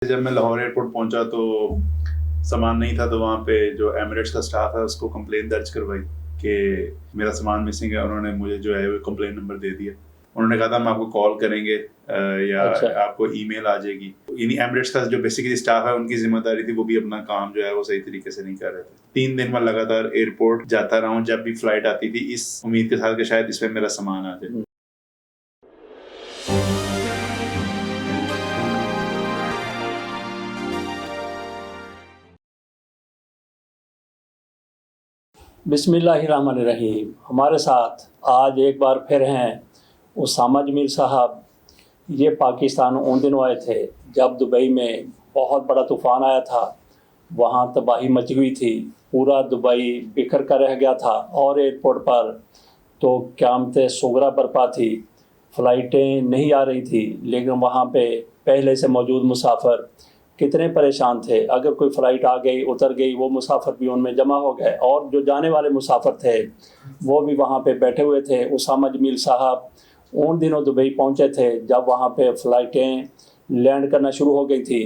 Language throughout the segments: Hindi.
जब मैं लाहौर एयरपोर्ट पहुंचा तो सामान नहीं था, तो वहाँ पे जो एमिरेट्स का स्टाफ है उसको कंप्लेन दर्ज करवाई कि मेरा सामान मिसिंग है। उन्होंने मुझे जो है वो कंप्लेन नंबर दे दिया। उन्होंने कहा था हम आपको कॉल करेंगे या अच्छा। आपको ईमेल आ जाएगी। यानी एमिरेट्स का जो बेसिकली स्टाफ है उनकी जिम्मेदारी थी, वो भी अपना काम जो है वो सही तरीके से नहीं कर रहे थे। 3 दिन में लगातार एयरपोर्ट जाता रहा हूँ, जब भी फ्लाइट आती थी इस उम्मीद के साथ कि शायद इसमें मेरा सामान आ जाए। बिस्मिल्लाहिर्रहमानिर्रहीम। हमारे साथ आज एक बार फिर हैं उसामा जमील साहब। ये पाकिस्तान उन दिनों आए थे जब दुबई में बहुत बड़ा तूफ़ान आया था, वहाँ तबाही मची हुई थी, पूरा दुबई बिखर कर रह गया था और एयरपोर्ट पर तो क़यामत सुगरा बरपा थी। फ़्लाइटें नहीं आ रही थी, लेकिन वहाँ पे पहले से मौजूद मुसाफिर कितने परेशान थे। अगर कोई फ़्लाइट आ गई, उतर गई, वो मुसाफिर भी उनमें जमा हो गए और जो जाने वाले मुसाफिर थे वो भी वहाँ पे बैठे हुए थे। उसामा जमील साहब उन दिनों दुबई पहुँचे थे जब वहाँ पे फ़्लाइटें लैंड करना शुरू हो गई थी।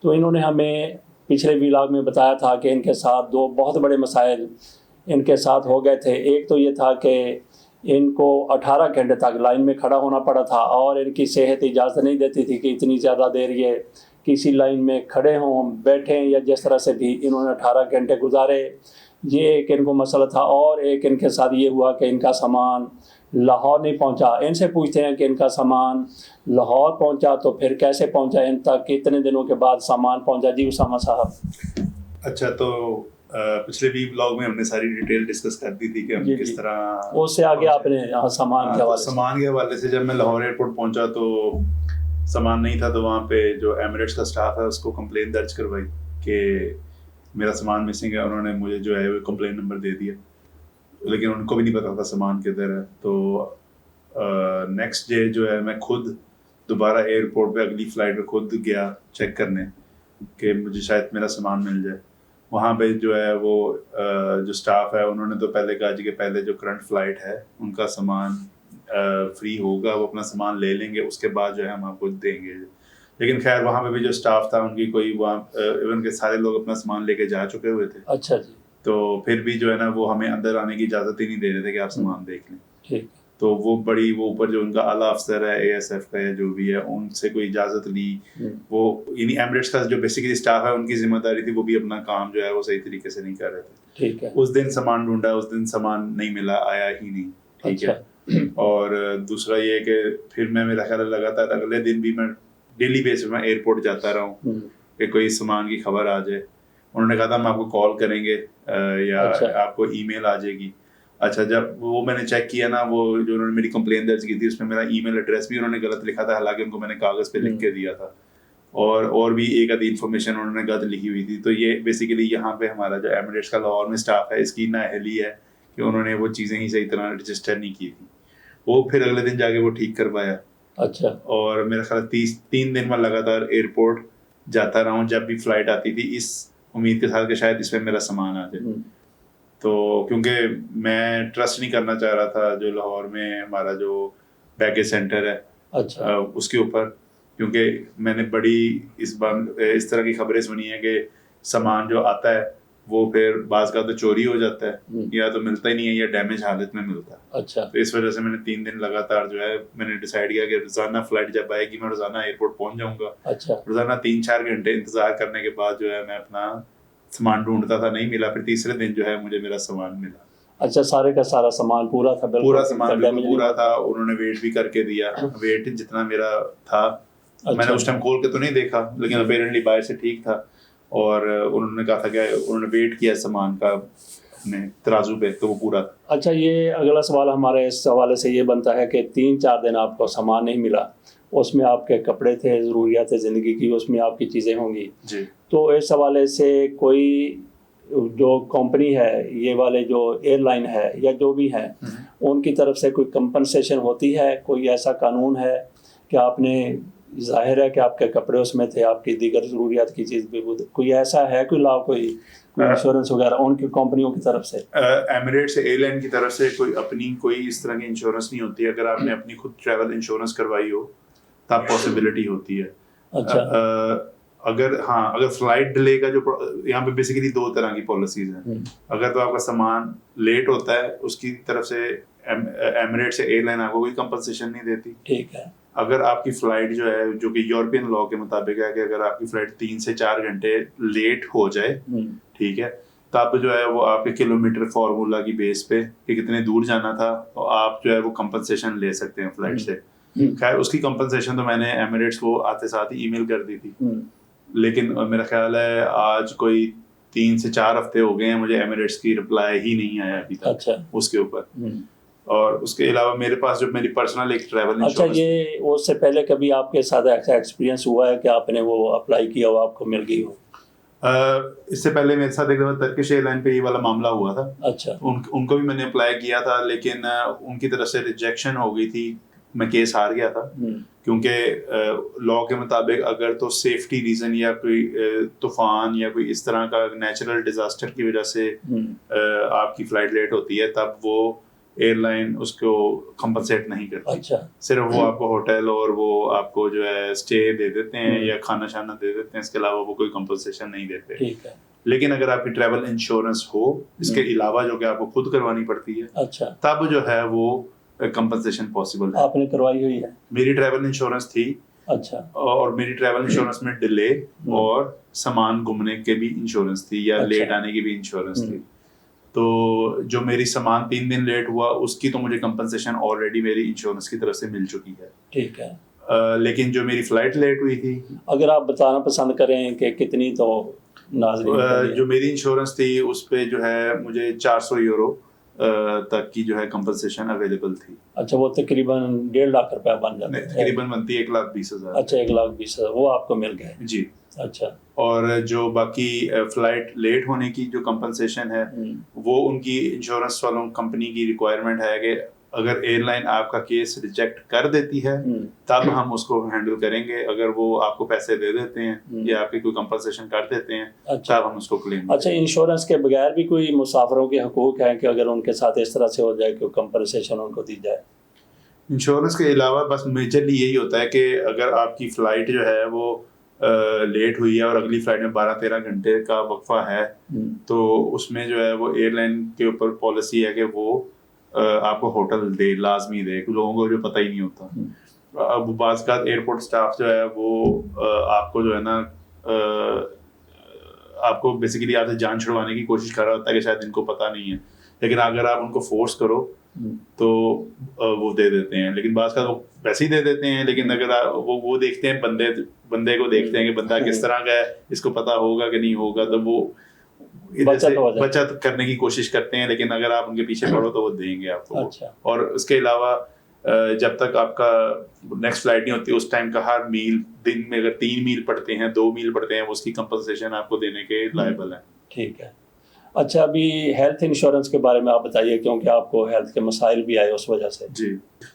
तो इन्होंने हमें पिछले व्लॉग में बताया था कि इनके साथ 2 बहुत बड़े मसाइल इनके साथ हो गए थे। एक तो ये था कि इनको 18 घंटे तक लाइन में खड़ा होना पड़ा था और इनकी सेहत इजाज़त नहीं देती थी कि इतनी ज़्यादा देर ये किसी लाइन में खड़े हों, बैठें या जिस तरह से भी इन्होंने 18 घंटे गुजारे। ये एक इनको मसला था। और एक इनके साथ ये हुआ कि इनका सामान लाहौर नहीं पहुंचा। इनसे पूछते हैं कि इनका सामान लाहौर पहुंचा तो फिर कैसे पहुंचा, इन तक कितने दिनों के बाद सामान पहुंचा। जी उसामा साहब। अच्छा, तो पिछले भी ब्लॉग में हमने सारी डिटेल डिस्कस कर दी थी कि हम किस तरह उससे आगे आपने सामान के हवाले सामान के हवाले से जब मैं लाहौर एयरपोर्ट पहुंचा तो सामान नहीं था, तो वहाँ पे जो एमिरेट्स का स्टाफ है उसको कंप्लेन दर्ज करवाई कि मेरा सामान मिसिंग है। उन्होंने मुझे जो है वो कंप्लेन नंबर दे दिया, लेकिन उनको भी नहीं पता था सामान किधर है। तो नेक्स्ट डे जो है मैं खुद दोबारा एयरपोर्ट पे अगली फ़्लाइट पे खुद गया चेक करने कि मुझे शायद मेरा सामान मिल जाए। वहाँ पे जो है वो जो स्टाफ है उन्होंने तो पहले कहा जी कि पहले जो करंट फ़्लाइट है उनका सामान फ्री होगा, वो अपना सामान ले लेंगे, उसके बाद जो है हम आपको देंगे। लेकिन खैर वहाँ पे भी जो स्टाफ था उनकी कोई वहाँ इवन के सारे लोग अपना सामान लेके जा चुके हुए थे। अच्छा जी। तो फिर भी जो है ना वो हमें अंदर आने की इजाज़त ही नहीं दे रहे थे कि आप सामान देख लें। ठीक। तो वो ऊपर जो उनका आला अफसर है ASF का या जो भी है उनसे कोई इजाज़त ली। वो यानी एमिरेट्स का जो बेसिकली स्टाफ है उनकी जिम्मेदारी थी, वो भी अपना काम जो है वो सही तरीके से नहीं कर रहे थे। ठीक है। उस दिन सामान ढूंढा, उस दिन सामान नहीं मिला, आया ही नहीं। ठीक अच्छा। है। और दूसरा ये कि फिर मैं मेरा ख्याल लगातार अगले दिन भी मैं डेली बेसिस पे मैं एयरपोर्ट जाता रहा हूँ कि कोई सामान की खबर आ जाए। उन्होंने कहा था हम आपको कॉल करेंगे या आपको ईमेल आ जाएगी। अच्छा, जब वो मैंने चेक किया ना, वो जो उन्होंने मेरी कंप्लेन दर्ज की थी उसमें मेरा ईमेल एड्रेस भी उन्होंने गलत लिखा था, हालांकि उनको मैंने कागज़ पे लिख के दिया था। और भी एक आधी इन्फॉर्मेशन उन्होंने गलत लिखी हुई थी। तो ये बेसिकली यहाँ पे हमारा जो एमिरेट्स का लाहौर में स्टाफ है इसकी नाअहली है कि उन्होंने वो चीज़ें ही सही तरह रजिस्टर नहीं की थी। वो फिर अगले दिन जाके वो ठीक करवाया। अच्छा। और मेरा ख्याल 3 दिन में लगातार एयरपोर्ट जाता रहा हूँ, जब भी फ्लाइट आती थी इस उम्मीद के साथ कि शायद इसमें मेरा सामान आ जाए। तो क्योंकि मैं ट्रस्ट नहीं करना चाह रहा था जो लाहौर में हमारा जो बैगेज सेंटर है, अच्छा। उसके ऊपर, क्योंकि मैंने बड़ी इस तरह की खबरें सुनी है कि सामान जो आता है वो फिर बाज़ का तो चोरी हो जाता है या तो मिलता ही नहीं है या डैमेज हालत में मिलता है। अच्छा। तो इस वजह से मैंने 3 दिन लगातार जो है मैंने डिसाइड किया कि रोज़ाना फ्लाइट जब आएगी मैं रोज़ाना एयरपोर्ट पहुंच जाऊंगा। अच्छा। रोज़ाना 3-4 घंटे इंतज़ार करने के बाद जो है मैं अपना सामान ढूंढता था, नहीं मिला। फिर तीसरे दिन जो है मुझे मेरा सामान मिला। अच्छा, सारे का सारा सामान पूरा था? पूरा सामान बिल्कुल पूरा था। उन्होंने वेट भी करके दिया, वेट जितना मेरा था। अच्छा। मैंने उस टाइम खोल के तो नहीं देखा, लेकिन अपेरेंटली बाहर से ठीक था। और उन्होंने कहा था कि उन्होंने वेट किया सामान का अपने तराजू पे, तो वो पूरा था। अच्छा, ये अगला सवाल हमारे इस हवाले से ये बनता है कि 3-4 दिन आपको सामान नहीं मिला, उसमें आपके कपड़े थे, ज़रूरियात ज़िंदगी की, उसमें आपकी चीज़ें होंगी जी। तो इस हवाले से कोई जो कंपनी है, ये वाले जो एयरलाइन है या जो भी है, उनकी तरफ से कोई कंपनसेशन होती है? कोई ऐसा कानून है कि आपने जाहिर है कि आपके कपड़े उसमें थे, आपकी दीगर ज़रूरियात की चीज़ भी, कोई ऐसा है कोई लॉ, कोई इंश्योरेंस वगैरह उनकी कंपनियों की तरफ से? एमिरेट्स एयरलाइन की तरफ से कोई इस तरह की इंश्योरेंस नहीं होती है। अगर आपने अपनी खुद ट्रैवल इंश्योरेंस करवाई हो तब पॉसिबिलिटी होती है। अच्छा। अगर फ्लाइट डिले का जो यहाँ पे बेसिकली 2 तरह की पॉलिसीज हैं। अगर तो आपका सामान लेट होता है उसकी तरफ से एमिरेट्स या एयरलाइन आपको कोई कंपनसेशन नहीं देती। ठीक है। अगर आपकी फ्लाइट जो है, जो कि यूरोपियन लॉ के मुताबिक है कि अगर आपकी फ्लाइट 3 से 4 घंटे लेट हो जाए, ठीक है, तब जो है वो आपके किलोमीटर फार्मूला की बेस पे कि कितने दूर जाना था तो आप जो है वो कंपनसेशन ले सकते हैं फ्लाइट से। खैर उसकी कंपनसेशन तो मैंने एमिरेट्स को आते साथ ही ईमेल कर दी थी, लेकिन मेरा ख्याल है आज कोई 3 से 4 हफ्ते हो गए हैं, मुझे एमिरेट्स की रिप्लाई ही नहीं आया अभी तक। अच्छा। उसके ऊपर और उसके अलावा मेरे पास जो मेरी पर्सनल एक ट्रैवल अच्छा, ये उससे पहले कभी आपके साथ ऐसा एक्सपीरियंस हुआ है कि आपने वो अप्लाई किया हो आपको मिल गई हो? इससे पहले मेरे साथ एक दफा टर्किश एयरलाइन पे ये वाला मामला हुआ था। अच्छा। उनको भी मैंने अप्लाई किया था, लेकिन उनकी तरफ से रिजेक्शन हो गई थी, मैं केस हार गया था। क्योंकि लॉ के मुताबिक अगर तो सेफ्टी रीजन या कोई तूफान या कोई इस तरह का नेचुरल डिजास्टर की वजह से आपकी फ्लाइट लेट होती है, तब वो एयरलाइन उसको कंपनसेट नहीं करती। अच्छा। सिर्फ वो आपको होटल और वो आपको जो है स्टे दे देते हैं या खाना शाना दे देते हैं, इसके अलावा वो कोई कंपनसेशन नहीं देते। ठीक है। लेकिन अगर आपकी ट्रैवल इंश्योरेंस हो इसके अलावा जो कि आपको खुद करवानी पड़ती है, अच्छा, तब जो है वो कंपनसेशन पॉसिबल है। आपने करवाई हुई है? मेरी ट्रैवल इंश्योरेंस थी। अच्छा। और मेरी ट्रैवल इंश्योरेंस में डिले और सामान गुमने के भी इंश्योरेंस थी या लेट आने की भी इंश्योरेंस थी। तो जो मेरी सामान 3 दिन लेट हुआ उसकी तो मुझे कंपनसेशन ऑलरेडी मेरी इंश्योरेंस की तरफ से मिल चुकी है। ठीक है। लेकिन जो मेरी फ्लाइट लेट हुई थी, अगर आप बताना पसंद करें कि कितनी, तो नाज़रीन जो मेरी इंश्योरेंस थी उस पे जो है मुझे 400 यूरो तक की जो है कंपनसेशन अवेलेबल थी। अच्छा, वो तकरीबन 1.5 लाख रुपया बन जाता है? तकरीबन बनती है 1,20,000। अच्छा, 1,20,000 वो आपको मिल गए? जी। अच्छा। और जो बाकी फ्लाइट लेट होने की जो कंपनसेशन है वो उनकी इंश्योरेंस वालों कंपनी की रिक्वायरमेंट है कि अगर एयरलाइन आपका केस रिजेक्ट कर देती है तब हम उसको हैंडल करेंगे। अगर वो आपको पैसे दे देते हैं या आपकी कोई कंपनसेशन कर देते हैं, अच्छा, तब हम उसको क्लेम। अच्छा, इंश्योरेंस के बगैर भी कोई मुसाफिरों के हकूक हैं कि अगर उनके साथ इस तरह से हो जाए कि कंपनसेशन उनको दी जाए? इंश्योरेंस के अलावा बस मेजरली यही होता है कि अगर आपकी फ़्लाइट जो है वो लेट हुई है और अगली फ़्लाइट में 12-13 घंटे का वक्फा है, तो उसमें जो है वो एयरलाइन के ऊपर पॉलिसी है कि वो आपको होटल दे, लाजमी दे। लोगों को जो पता ही नहीं होता। अब बाज़ का एयरपोर्ट स्टाफ जो है वो आपको जो है ना आपको बेसिकली आपसे जान छुड़वाने की कोशिश कर रहा होता है कि शायद इनको पता नहीं है, लेकिन अगर आप उनको फोर्स करो तो वो दे देते हैं। लेकिन बाज़ का वो पैसे ही दे देते हैं, लेकिन अगर वो देखते हैं बंदे को देखते हैं कि बंदा किस तरह का है, इसको पता होगा कि नहीं होगा, तो वो इधर से बचत करने की कोशिश करते हैं। लेकिन अगर आप उनके पीछे पड़ो तो वो देंगे आपको। अच्छा। और उसके अलावा जब तक आपका नेक्स्ट फ्लाइट नहीं होती उस टाइम का हर मील, दिन में अगर 3 मील पड़ते हैं, 2 मील पड़ते हैं, उसकी कंपनसेशन आपको देने के लायबल है। ठीक है। अच्छा, अभी हेल्थ इंश्योरेंस के बारे में आप बताइए, क्योंकि आपको हेल्थ के मसाइल भी आए उस वजह से। जी,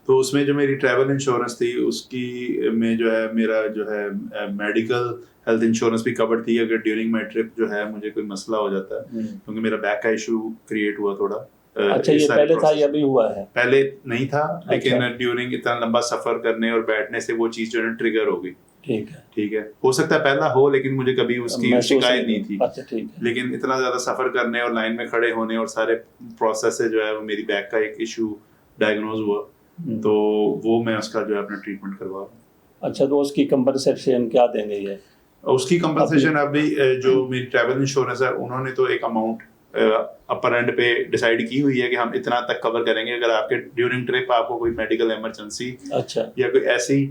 तो उसमें जो मेरी ट्रैवल इंश्योरेंस थी उसकी में जो है मेरा जो है मेडिकल हेल्थ इंश्योरेंस भी कवर थी। अगर ड्यूरिंग माई ट्रिप जो है मुझे कोई मसला हो जाता है, क्योंकि मेरा बैक का इशू क्रिएट हुआ थोड़ा। अच्छा, ये पहले था या अभी हुआ है? पहले नहीं था, लेकिन अच्छा। ड्यूरिंग इतना लंबा सफर करने और बैठने से वो चीज जो है ट्रिगर हो गई। ठीक है। ठीक है, हो सकता है पहला हो, लेकिन मुझे कभी उसकी शिकायत नहीं थी। अच्छा, ठीक है। लेकिन इतना ज्यादा सफर करने और लाइन में खड़े होने और सारे प्रोसेस से जो है मेरी बैक का एक इशू डायग्नोज हुआ, तो वो मैं उसका जो है अपना ट्रीटमेंट करवा रहा हूँ। अच्छा, तो उसकी कंपनसेशन क्या देंगे ये? उसकी कंपनसेशन अभी जो मेरी ट्रैवल इंश्योरेंस है उन्होंने तो एक अमाउंट अपर एंड पे डिसाइड की हुई है कि हम इतना तक कवर करेंगे अगर आपके ड्यूरिंग ट्रिप आपको कोई मेडिकल इमरजेंसी अच्छा या कोई ऐसी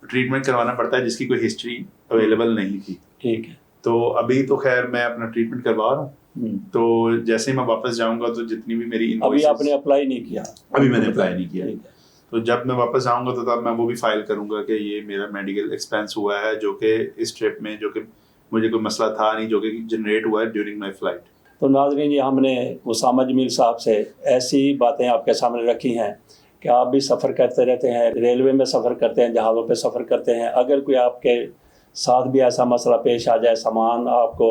ट्रीटमेंट करवाना पड़ता है जिसकी कोई हिस्ट्री अवेलेबल नहीं थी। ठीक है। तो अभी तो खैर मैं अपना ट्रीटमेंट करवा रहा हूँ, तो जैसे ही मैं वापस जाऊंगा तो जितनी भी मेरी अभी आपने अप्लाई नहीं किया? अभी मैंने अप्लाई नहीं किया। तो जब मैं वापस आऊंगा तो तब मैं वो भी फाइल करूंगा कि ये मेरा मेडिकल एक्सपेंस हुआ है जो कि इस ट्रिप में, जो कि मुझे कोई मसला था नहीं, जो कि जनरेट हुआ है ड्यूरिंग माई फ्लाइट। तो नाज़रीन, ये हमने उसामा जमील साहब से ऐसी बातें आपके सामने रखी हैं कि आप भी सफ़र करते रहते हैं, रेलवे में सफ़र करते हैं, जहाज़ों पे सफ़र करते हैं। अगर कोई आपके साथ भी ऐसा मसला पेश आ जाए, सामान आपको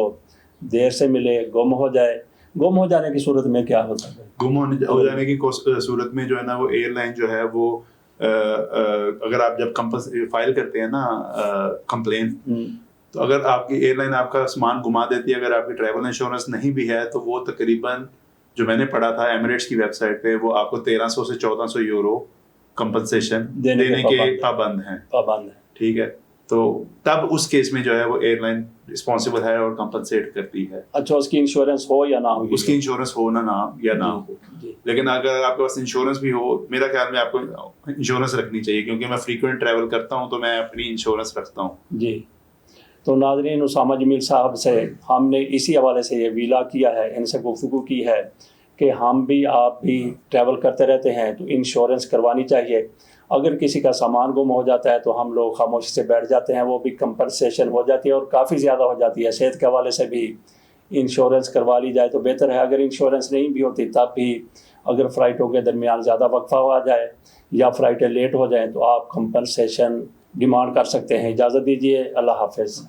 देर से मिले, गुम हो जाए, गुम हो जाने की सूरत में क्या होता है? गुम हो जाने की सूरत में जो है ना वो एयरलाइन जो है वो अगर आप जब फाइल करते हैं ना कंप्लेन, तो अगर आपकी एयरलाइन आपका सामान घुमा देती है, अगर आपकी ट्रैवल इंश्योरेंस नहीं भी है, तो वो तकरीबन जो मैंने पढ़ा था एमिरेट्स की वेबसाइट पे, वो आपको 1300 से 1400 यूरो कंपनसेशन देने के पाबंद हैं। ठीक है, तो तब उस केस में जो है वो एयरलाइन रिस्पॉन्सिबल है और कंपनसेट करती है। अच्छा, उसकी इंश्योरेंस हो या ना हो? उसकी इंश्योरेंस हो ना या ना हो, लेकिन अगर आपके पास इंश्योरेंस भी हो, मेरा ख्याल में आपको इंश्योरेंस रखनी चाहिए, क्योंकि मैं फ्रीक्वेंट ट्रैवल करता हूँ तो मैं अपनी इंश्योरेंस रखता हूँ जी। तो नाज़रीन, उसामा जमील साहब से हमने इसी हवाले से ये वीला किया है, इनसे गुफ्तगू की है कि हम भी आप भी ट्रैवल करते रहते हैं तो इंश्योरेंस करवानी चाहिए। अगर किसी का सामान गुम हो जाता है तो हम लोग खामोशी से बैठ जाते हैं, वो भी कंपनसेशन हो जाती है और काफ़ी ज़्यादा हो जाती है। सेहत के हवाले से भी इंश्योरेंस करवा ली जाए तो बेहतर है। अगर इंश्योरेंस नहीं भी होती तब भी अगर फ़्लाइटों के दरमियान ज़्यादा वक्फा आ जाए या फ़्लाइटें लेट हो जाएँ तो आप कंपनसेशन डिमांड कर सकते हैं। इजाज़त दीजिए, अल्लाह हाफ़िज़।